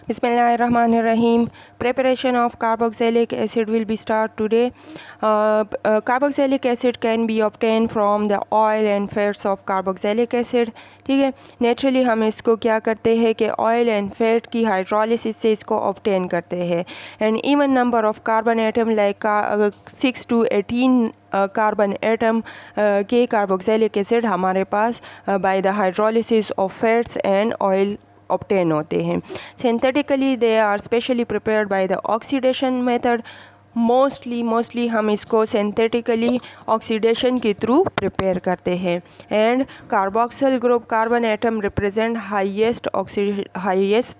Bismillahirrahmanirrahim. Preparation of carboxylic acid will be start today. Carboxylic acid can be obtained from the oil and fats of carboxylic acid. ठीक है, naturally हम इसको क्या करते हैं कि ऑयल एंड फैट की हाइड्रोलिसिस से इसको ऑब्टेन करते हैं. And even number of carbon atom like 6 to 18 carbon atom के कार्बोक्सिलिक एसिड हमारे पास by the hydrolysis of fats and oil obtain होते हैं. Synthetically they are specially prepared by the oxidation method. Mostly हम इसको synthetically oxidation के through prepare करते हैं. And carboxyl group carbon atom represent highest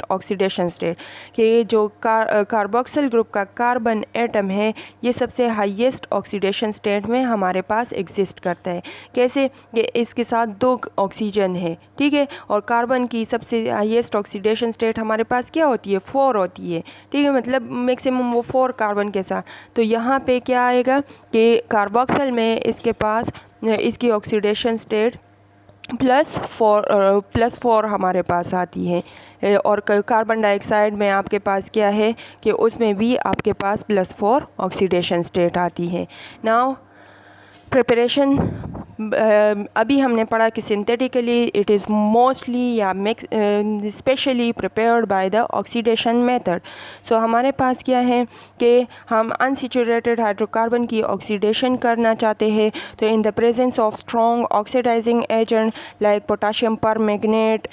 oxidation state. कि जो carboxyl group का कार्बन एटम है ये सबसे हाईएस्ट ऑक्सीडेशन स्टेट में हमारे पास एग्जिस्ट करता है. कैसे कि इसके साथ 2 ऑक्सीजन है, ठीक है, और कार्बन की सबसे हाईएस्ट ऑक्सीडेशन स्टेट हमारे पास क्या होती है, 4 होती है. ठीक है, मतलब मैक्सिमम वो 4 कार्बन के साथ. तो यहाँ पे क्या आएगा कि कार्बोक्सिल में इसके पास इसकी ऑक्सीडेशन स्टेट +4 हमारे पास आती है. और कार्बन डाइऑक्साइड में आपके पास क्या है कि उसमें भी आपके पास +4 ऑक्सीडेशन स्टेट आती है. नाउ प्रिपरेशन अभी हमने पढ़ा कि सिंथेटिकली इट इज़ मोस्टली या specially prepared by the oxidation method. So हमारे पास क्या है कि हम अनसैचुरेटेड हाइड्रोकार्बन की ऑक्सीडेशन करना चाहते हैं. तो in the presence of strong oxidising agent like potassium permanganate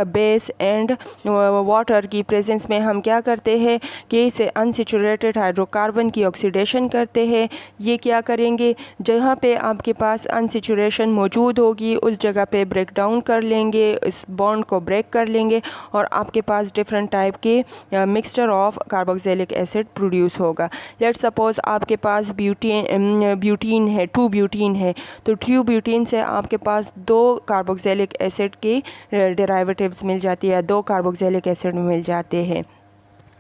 base and water की प्रेजेंस में हम क्या करते हैं कि इसे अनसैचुरेटेड हाइड्रोकार्बन की ऑक्सीडेशन करते हैं. ये क्या करेंगे, जहाँ पे आपके पास अनसैचुरेटेड मौजूद होगी उस जगह पे ब्रेक डाउन कर लेंगे, इस बॉन्ड को ब्रेक कर लेंगे और आपके पास डिफरेंट टाइप के mixture of carboxylic acid produce होगा. लेट्स सपोज आपके पास ब्यूटीन है, 2 ब्यूटीन है. तो 2 ब्यूटीन से आपके पास 2 कार्बोक्सिलिक एसिड के डेरिवेटिव्स मिल जाती है, 2 कार्बोक्सिलिक एसिड मिल जाते हैं.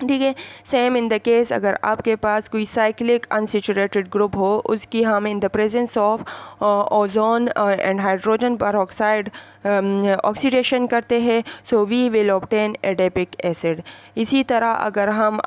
ठीक है, सेम इन द केस अगर आपके पास कोई साइक्लिक अनसैचुरेटेड ग्रुप हो, उसकी हम in the presence of ozone and hydrogen peroxide oxidation करते हैं. So we will obtain adipic acid. इसी तरह अगर हम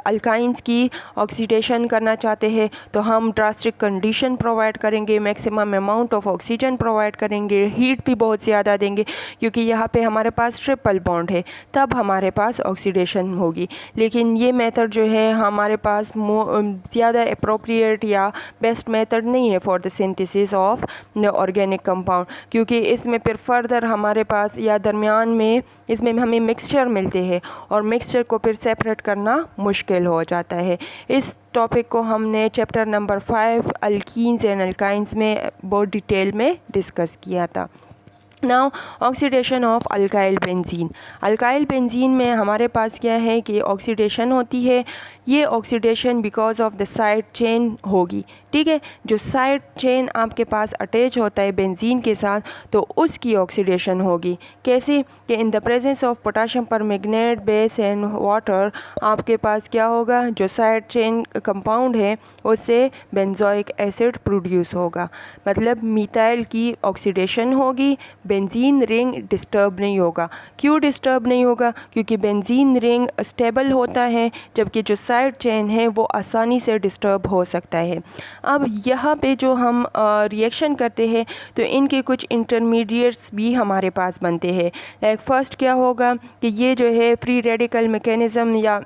अल्काइंस की ऑक्सीडेशन करना चाहते हैं तो हम ड्रास्टिक कंडीशन प्रोवाइड करेंगे, maximum amount of oxygen provide करेंगे, हीट भी बहुत ज़्यादा देंगे क्योंकि यहाँ पे हमारे पास ट्रिपल बॉन्ड है, तब हमारे पास ऑक्सीडेशन होगी. लेकिन ये मेथड जो है हमारे पास ज़्यादा अप्रोप्रिएट या बेस्ट मेथड नहीं है for the synthesis of organic compound, क्योंकि इसमें फिर फर्दर हमारे पास या दरमियान में इसमें हमें मिक्सचर मिलते हैं और मिक्सचर को फिर सेपरेट करना मुश्किल हो जाता है. इस टॉपिक को हमने chapter number 5 alkenes and alkynes में बहुत डिटेल में डिस्कस किया था. Now oxidation of alkyl benzene. Alkyl benzene में हमारे पास क्या है कि ऑक्सीडेशन होती है. ये oxidation because of the side chain होगी. ठीक है, जो साइड चेन आपके पास अटैच होता है बेंजीन के साथ तो उसकी ऑक्सीडेशन होगी. कैसे कि in the presence of potassium permanganate base and water आपके पास क्या होगा, जो साइड चेन कंपाउंड है उससे बेंजोइक एसिड प्रोड्यूस होगा. मतलब मिथाइल की ऑक्सीडेशन होगी, बेंजीन रिंग डिस्टर्ब नहीं होगा. क्यों डिस्टर्ब नहीं होगा, क्योंकि बेंजीन रिंग स्टेबल होता है जबकि जो साइड चेन है वो आसानी से डिस्टर्ब हो सकता है. अब यहाँ पे जो हम रिएक्शन करते हैं तो इनके कुछ इंटरमीडिएट्स भी हमारे पास बनते हैं. लाइक फर्स्ट क्या होगा कि ये जो है फ्री रेडिकल मैकेनिज़्म या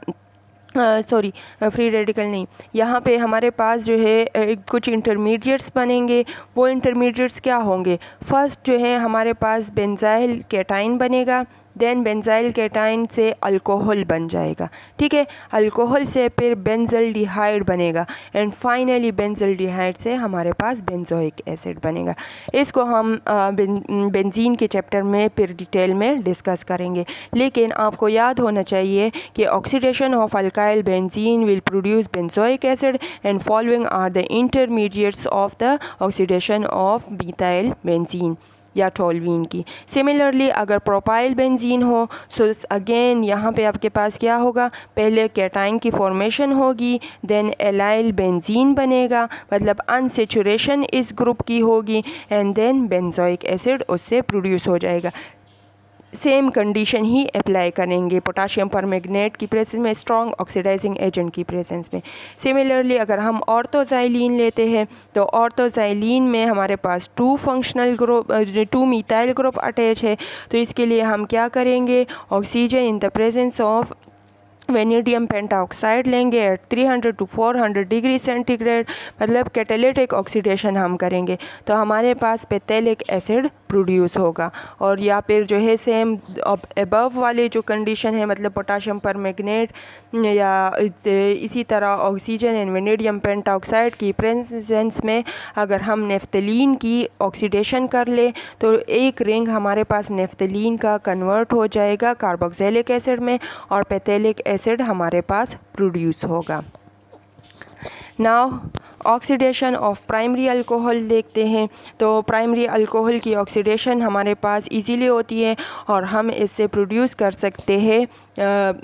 फ्री रेडिकल नहीं, यहाँ पे हमारे पास जो है कुछ इंटरमीडिएट्स बनेंगे. वो इंटरमीडिएट्स क्या होंगे, फर्स्ट जो है हमारे पास बेंजाइल कैटाइन बनेगा, देन बेंजाइल कैटाइन से अल्कोहल बन जाएगा. ठीक है, अल्कोहल से फिर बेंजल्डिहाइड बनेगा एंड फाइनली बेंजल्डिहाइड से हमारे पास बेंजोइक एसिड बनेगा. इसको हम बेंजीन के चैप्टर में फिर डिटेल में डिस्कस करेंगे. लेकिन आपको याद होना चाहिए कि oxidation of alkyl benzene will produce benzoic acid and following are the intermediates of the oxidation of methyl benzene या टोल्यूइन की. सिमिलरली अगर प्रोपाइल बेंजीन हो सो अगेन यहाँ पे आपके पास क्या होगा, पहले कैटाइन की फॉर्मेशन होगी, देन एलाइल बेंजीन बनेगा, मतलब अनसेचुरेशन इस ग्रुप की होगी एंड देन बेंजोइक एसिड उससे प्रोड्यूस हो जाएगा. सेम कंडीशन ही अप्लाई करेंगे पोटाशियम परमैंगनेट की प्रेजेंस में, स्ट्रॉन्ग ऑक्सीडाइजिंग एजेंट की प्रेजेंस में। सिमिलरली अगर हम ऑर्थोजाइलिन लेते हैं तो ऑर्थोजाइलिन में हमारे पास 2 functional group 2 methyl group attach है। तो इसके लिए हम क्या करेंगे, oxygen in the presence of vanadium pentoxide लेंगे एट 300 to 400 डिग्री सेंटीग्रेड, मतलब कैटालिटिक ऑक्सीडेशन हम करेंगे तो हमारे पास पेथेलिक एसिड प्रोड्यूस होगा। और या फिर जो है सेम अबव वाले जो कंडीशन है, मतलब पोटाशियम परमैंगनेट या इसी तरह ऑक्सीजन एंड वेनेडियम पेंटाऑक्साइड की प्रेजेंस में अगर हम नेफ्थलीन की ऑक्सीडेशन कर ले तो एक रिंग हमारे पास नेफ्थलीन का कन्वर्ट हो जाएगा कार्बोक्सिलिक एसिड में और पेथेलिक एसिड हमारे पास प्रोड्यूस होगा। Now oxidation of primary alcohol देखते हैं। तो प्राइमरी अल्कोहल की ऑक्सीडेशन हमारे पास इजीली होती है और हम इससे प्रोड्यूस कर सकते हैं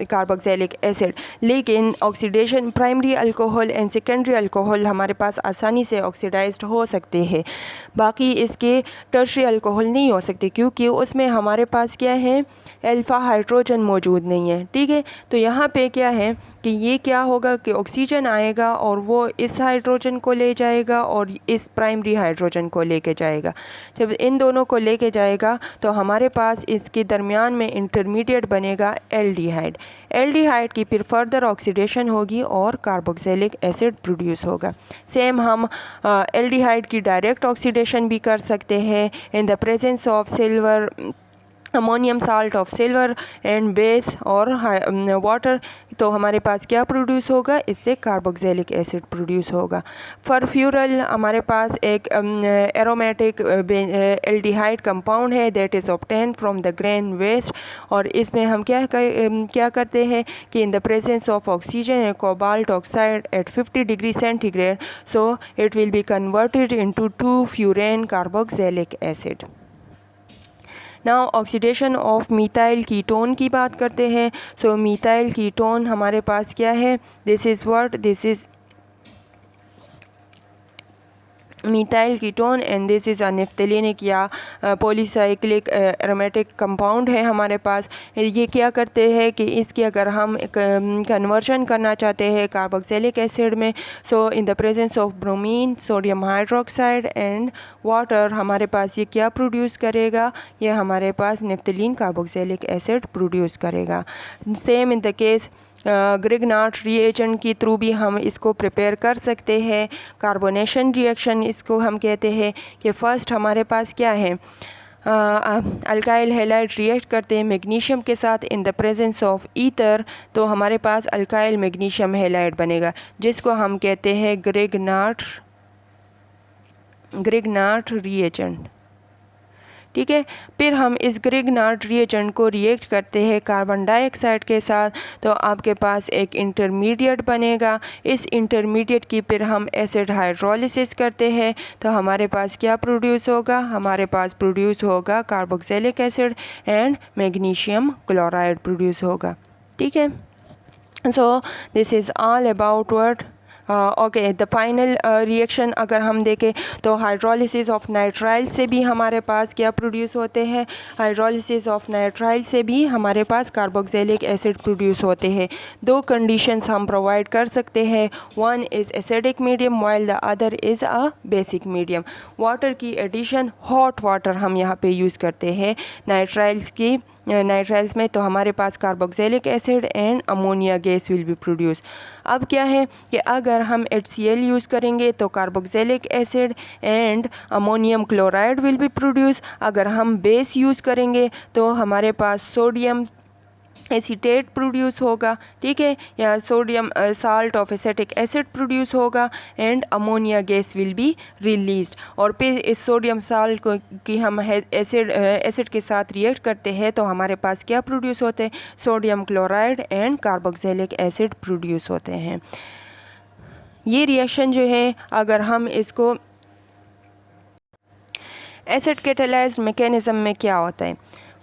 कार्बोक्सिलिक एसिड। लेकिन oxidation primary alcohol and secondary alcohol हमारे पास आसानी से ऑक्सीडाइज्ड हो सकते हैं, बाकी इसके टर्शरी अल्कोहल नहीं हो सकते क्योंकि उसमें हमारे पास क्या है, अल्फ़ा हाइड्रोजन मौजूद नहीं है। ठीक है, तो यहाँ पे क्या है कि ये क्या होगा कि ऑक्सीजन आएगा और वो इस हाइड्रोजन को ले जाएगा और इस प्राइमरी हाइड्रोजन को लेके जाएगा। जब इन दोनों को लेके जाएगा तो हमारे पास इसके दरमियान में इंटरमीडिएट बनेगा एल्डिहाइड। एल्डिहाइड की फिर फर्दर ऑक्सीडेशन होगी और कार्बोक्सिलिक एसिड प्रोड्यूस होगा। सेम हम एल्डिहाइड की डायरेक्ट ऑक्सीडेशन भी कर सकते हैं इन the presence of silver, ammonium salt of silver and base और वाटर। तो हमारे पास क्या प्रोड्यूस होगा, इससे कार्बोक्सिलिक एसिड प्रोड्यूस होगा। फरफ्यूरल हमारे पास एक एरोमेटिक एल्डिहाइड कंपाउंड है that is obtain from the grain waste और इसमें हम क्या करते हैं कि in the presence of oxygen and cobalt oxide at 50 degree centigrade, so it will be converted into two furan carboxylic acid. Now oxidation of methyl ketone की बात करते हैं। सो मीथाइल कीटोन हमारे पास क्या है, this is methyl ketone and this is a naphthalenic या polycyclic aromatic compound है हमारे पास। ये क्या करते हैं कि इसकी अगर हम कन्वर्शन करना चाहते हैं कार्बोक्सिलिक एसिड में, so in the presence of bromine, sodium hydroxide and water हमारे पास ये क्या प्रोड्यूस करेगा, ये हमारे पास नेफ्थलीन कार्बोक्सिलिक एसिड प्रोड्यूस करेगा। Same in the case Grignard reagent के थ्रू भी हम इसको प्रिपेयर कर सकते हैं। कार्बोनेशन रिएक्शन इसको हम कहते हैं कि फ़र्स्ट हमारे पास क्या है, अल्काइल हैलाइड रिएक्ट करते हैं मैग्नीशियम के साथ इन द प्रेजेंस ऑफ ईथर, तो हमारे पास अल्काइल मैग्नीशियम हैलाइड बनेगा जिसको हम कहते हैं ग्रिग्नार्ड रिएजेंट। ठीक है, फिर हम इस ग्रिग्नार्ड रिएजेंट को रिएक्ट करते हैं कार्बन डाइऑक्साइड के साथ, तो आपके पास एक इंटरमीडिएट बनेगा। इस इंटरमीडिएट की फिर हम एसिड हाइड्रोलिसिस करते हैं तो हमारे पास क्या प्रोड्यूस होगा, हमारे पास प्रोड्यूस होगा carboxylic acid and magnesium chloride produce होगा। ठीक है, so this is all about what okay the final reaction अगर हम देखें तो हाइड्रोलिसिस ऑफ नाइट्राइल से भी हमारे पास क्या प्रोड्यूस होते हैं, हाइड्रोलिसिस ऑफ नाइट्राइल से भी हमारे पास कार्बोक्सिलिक एसिड प्रोड्यूस होते हैं। 2 कंडीशंस हम प्रोवाइड कर सकते हैं, one is acidic medium while the other is a basic medium. Water की एडिशन, हॉट वाटर हम यहाँ पे यूज़ करते हैं नाइट्राइल्स में, तो हमारे पास carboxylic acid and ammonia gas will be produce. अब क्या है कि अगर हम HCl यूज़ करेंगे तो carboxylic acid and ammonium chloride will be produce. अगर हम बेस यूज़ करेंगे तो हमारे पास सोडियम एसीटेट प्रोड्यूस होगा। ठीक है, या sodium salt of acetic acid produce होगा and ammonia gas will be released. और फिर इस सोडियम साल्ट को की हम एसिड के साथ रिएक्ट करते हैं तो हमारे पास क्या प्रोड्यूस होते हैं, sodium chloride and carboxylic acid produce होते हैं। ये रिएक्शन जो है अगर हम इसको एसिड कैटालाइज्ड मैकेनिज्म में क्या होता है,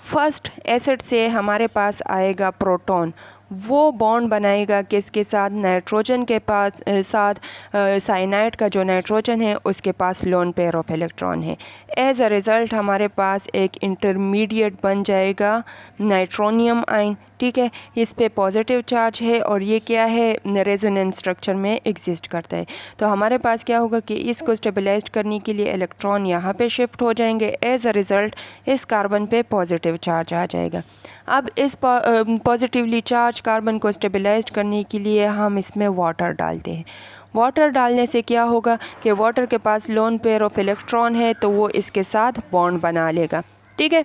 फर्स्ट एसिड से हमारे पास आएगा प्रोटॉन, वो बॉन्ड बनाएगा किसके साथ, नाइट्रोजन के पास साथ साइनाइड का जो नाइट्रोजन है उसके पास लोन पेयर ऑफ इलेक्ट्रॉन है। एज अ रिज़ल्ट हमारे पास एक इंटरमीडिएट बन जाएगा नाइट्रोनियम आयन। ठीक है, इस पे पॉजिटिव चार्ज है और ये क्या है, रेजोनेंस स्ट्रक्चर में एग्जिस्ट करता है। तो हमारे पास क्या होगा कि इसको स्टेबलाइज करने के लिए इलेक्ट्रॉन यहाँ पे शिफ्ट हो जाएंगे। एज अ रिज़ल्ट इस कार्बन पे पॉजिटिव चार्ज आ जाएगा। अब इस पॉजिटिवली चार्ज कार्बन को स्टेबलाइज करने के लिए हम इसमें वाटर डालते हैं। वाटर डालने से क्या होगा कि वाटर के पास लोन पेयर ऑफ इलेक्ट्रॉन है तो वो इसके साथ बॉन्ड बना लेगा। ठीक है,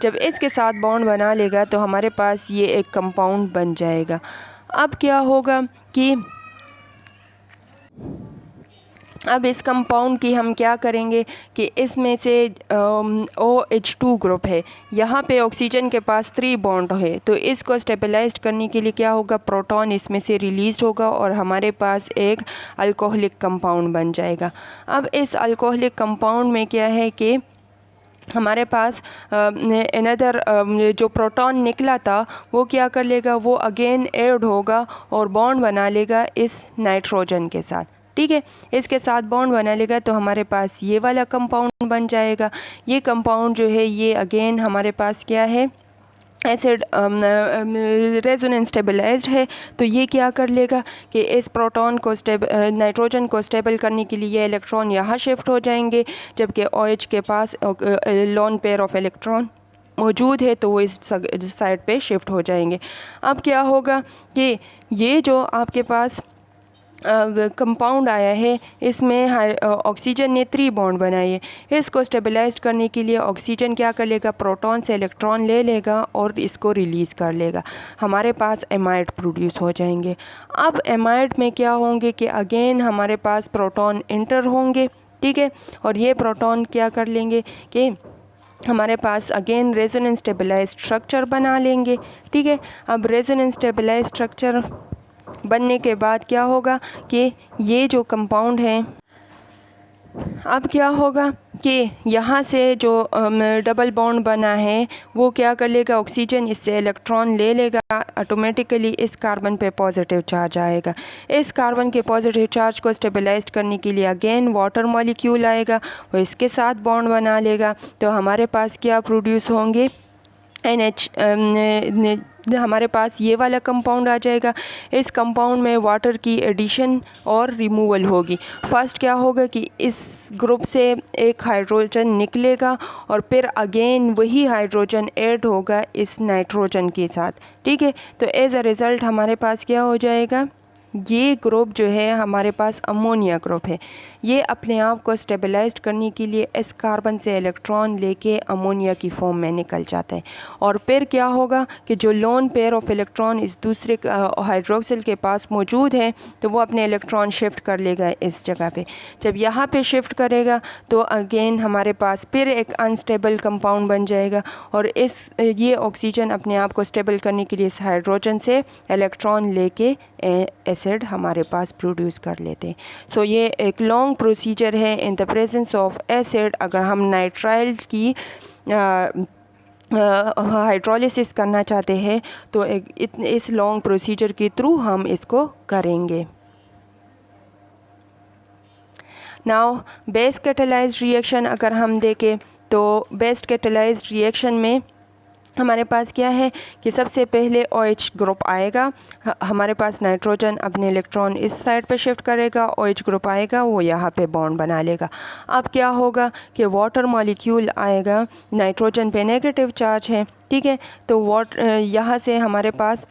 जब इसके साथ बॉन्ड बना लेगा तो हमारे पास ये एक कंपाउंड बन जाएगा। अब क्या होगा कि अब इस कंपाउंड की हम क्या करेंगे कि इसमें से OH2 ग्रुप है, यहाँ पे ऑक्सीजन के पास 3 बॉन्ड है, तो इसको स्टेबलाइज करने के लिए क्या होगा, प्रोटॉन इसमें से रिलीज होगा और हमारे पास एक अल्कोहलिक कंपाउंड बन जाएगा। अब इस अल्कोहलिक कंपाउंड में क्या है कि हमारे पास अनदर जो प्रोटॉन निकला था वो क्या कर लेगा, वो अगेन ऐड होगा और बॉन्ड बना लेगा इस नाइट्रोजन के साथ। ठीक है, इसके साथ बॉन्ड बना लेगा तो हमारे पास ये वाला कंपाउंड बन जाएगा। ये कंपाउंड जो है ये अगेन हमारे पास क्या है, एसिड रेजोनेंस स्टेबलाइज्ड है। तो ये क्या कर लेगा कि इस प्रोटॉन को नाइट्रोजन को स्टेबल करने के लिए ये इलेक्ट्रॉन यहाँ शिफ्ट हो जाएंगे, जबकि OH के पास लोन पेयर ऑफ इलेक्ट्रॉन मौजूद है तो वो इस साइड पे शिफ्ट हो जाएंगे। अब क्या होगा कि ये जो आपके पास कंपाउंड आया है इसमें ऑक्सीजन ने 3 बॉन्ड बनाए हैं। इसको स्टेबलाइज करने के लिए ऑक्सीजन क्या कर लेगा, प्रोटॉन से इलेक्ट्रॉन ले लेगा और इसको रिलीज़ कर लेगा। हमारे पास एमाइड प्रोड्यूस हो जाएंगे। अब एमाइड में क्या होंगे कि अगेन हमारे पास प्रोटॉन इंटर होंगे। ठीक है, और ये प्रोटॉन क्या कर लेंगे कि हमारे पास अगेन रेजोनेंस स्टेबलाइज्ड स्ट्रक्चर बना लेंगे। ठीक है, अब रेजोनेंस स्टेबलाइज्ड स्ट्रक्चर बनने के बाद क्या होगा कि ये जो कंपाउंड है, अब क्या होगा कि यहाँ से जो डबल बॉन्ड बना है वो क्या कर लेगा, ऑक्सीजन इससे इलेक्ट्रॉन ले लेगा, ऑटोमेटिकली इस कार्बन पे पॉजिटिव चार्ज आएगा। इस कार्बन के पॉजिटिव चार्ज को स्टेबलाइज करने के लिए अगेन वाटर मॉलिक्यूल आएगा, वो इसके साथ बॉन्ड बना लेगा। तो हमारे पास क्या प्रोड्यूस होंगे, NH हमारे पास ये वाला कंपाउंड आ जाएगा। इस कंपाउंड में वाटर की एडिशन और रिमूवल होगी। फर्स्ट क्या होगा कि इस ग्रुप से एक हाइड्रोजन निकलेगा और फिर अगेन वही हाइड्रोजन ऐड होगा इस नाइट्रोजन के साथ। ठीक है, तो एज अ रिज़ल्ट हमारे पास क्या हो जाएगा, ये ग्रुप जो है हमारे पास अमोनिया ग्रुप है। ये अपने आप को स्टेबलाइज्ड करने के लिए इस कार्बन से इलेक्ट्रॉन लेके अमोनिया की फॉर्म में निकल जाता है और फिर क्या होगा कि जो लोन पेयर ऑफ इलेक्ट्रॉन इस दूसरे हाइड्रोक्सिल के पास मौजूद है तो वो अपने इलेक्ट्रॉन शिफ्ट कर लेगा इस जगह पे। जब यहाँ पे शिफ्ट करेगा तो अगेन हमारे पास फिर एक अनस्टेबल कंपाउंड बन जाएगा और ये ऑक्सीजन अपने आप को स्टेबल करने के लिए इस हाइड्रोजन से इलेक्ट्रॉन लेके एसिड हमारे पास प्रोड्यूस कर लेते हैं। सो ये एक लॉन्ग प्रोसीजर है इन द प्रेजेंस ऑफ एसिड। अगर हम नाइट्राइल की हाइड्रोलिसिस करना चाहते हैं तो इस लॉन्ग प्रोसीजर के थ्रू हम इसको करेंगे। नाउ बेस कैटालाइज्ड रिएक्शन अगर हम देखें तो बेस कैटालाइज्ड रिएक्शन में हमारे पास क्या है कि सबसे पहले OH ग्रुप आएगा, हमारे पास नाइट्रोजन अपने इलेक्ट्रॉन इस साइड पे शिफ्ट करेगा, OH ग्रुप आएगा वो यहाँ पे बॉन्ड बना लेगा। अब क्या होगा कि वाटर मॉलिक्यूल आएगा, नाइट्रोजन पे नेगेटिव चार्ज है। ठीक है, तो यहाँ से हमारे पास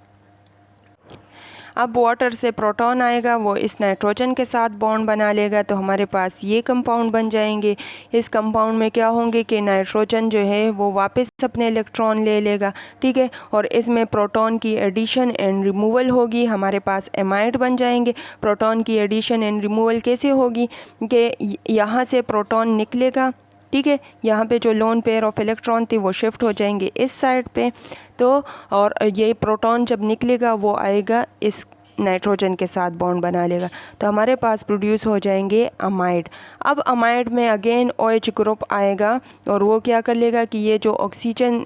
अब वाटर से प्रोटॉन आएगा, वो इस नाइट्रोजन के साथ बॉन्ड बना लेगा तो हमारे पास ये कंपाउंड बन जाएंगे। इस कंपाउंड में क्या होंगे कि नाइट्रोजन जो है वो वापस अपने इलेक्ट्रॉन ले लेगा। ठीक है, और इसमें प्रोटॉन की एडिशन एंड रिमूवल होगी, हमारे पास एमाइड बन जाएंगे। प्रोटॉन की एडिशन एंड रिमूवल कैसे होगी कि यहाँ से प्रोटॉन निकलेगा। ठीक है, यहाँ पे जो लोन पेयर ऑफ इलेक्ट्रॉन थी वो शिफ्ट हो जाएंगे इस साइड पे। तो और ये प्रोटॉन जब निकलेगा वो आएगा इस नाइट्रोजन के साथ बॉन्ड बना लेगा, तो हमारे पास प्रोड्यूस हो जाएंगे अमाइड। अब अमाइड में अगेन OH ग्रुप आएगा और वो क्या कर लेगा कि ये जो ऑक्सीजन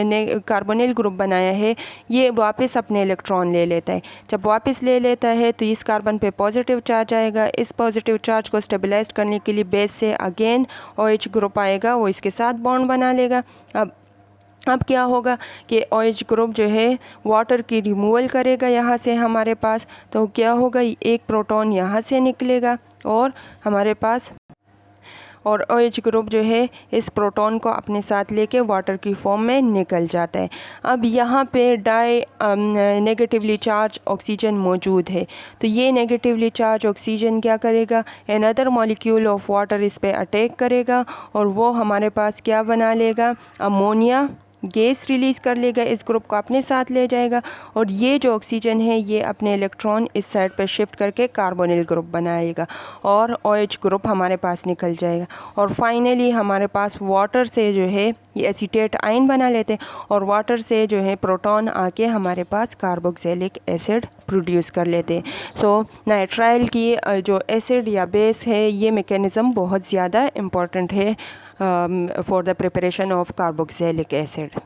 ने कार्बोनिल ग्रुप बनाया है ये वापस अपने इलेक्ट्रॉन ले लेता है। जब वापस ले लेता है तो इस कार्बन पे पॉजिटिव चार्ज आएगा। इस पॉजिटिव चार्ज को स्टेबलाइज करने के लिए बेस से अगेन OH ग्रुप आएगा, वो इसके साथ बॉन्ड बना लेगा। अब क्या होगा कि OH ग्रुप जो है वाटर की रिमूवल करेगा यहाँ से हमारे पास, तो क्या होगा एक प्रोटॉन यहाँ से निकलेगा और हमारे पास और OH ग्रुप जो है इस प्रोटॉन को अपने साथ लेके वाटर की फॉर्म में निकल जाता है। अब यहाँ पे नेगेटिवली चार्ज ऑक्सीजन मौजूद है, तो ये नेगेटिवली चार्ज ऑक्सीजन क्या करेगा, अनदर मॉलिक्यूल ऑफ वाटर इस पे अटैक करेगा और वो हमारे पास क्या बना लेगा, अमोनिया गैस रिलीज़ कर लेगा, इस ग्रुप को अपने साथ ले जाएगा और ये जो ऑक्सीजन है ये अपने इलेक्ट्रॉन इस साइड पे शिफ्ट करके कार्बोनिल ग्रुप बनाएगा और OH ग्रुप हमारे पास निकल जाएगा। और फाइनली हमारे पास वाटर से जो है ये एसीटेट आयन बना लेते हैं और वाटर से जो है प्रोटॉन आके हमारे पास कार्बोक्सिलिक एसिड प्रोड्यूस कर लेते हैं। सो नाइट्राइल की जो एसिड या बेस है ये मैकेनिज़्म बहुत ज़्यादा इम्पॉर्टेंट है for the preparation of carboxylic acid.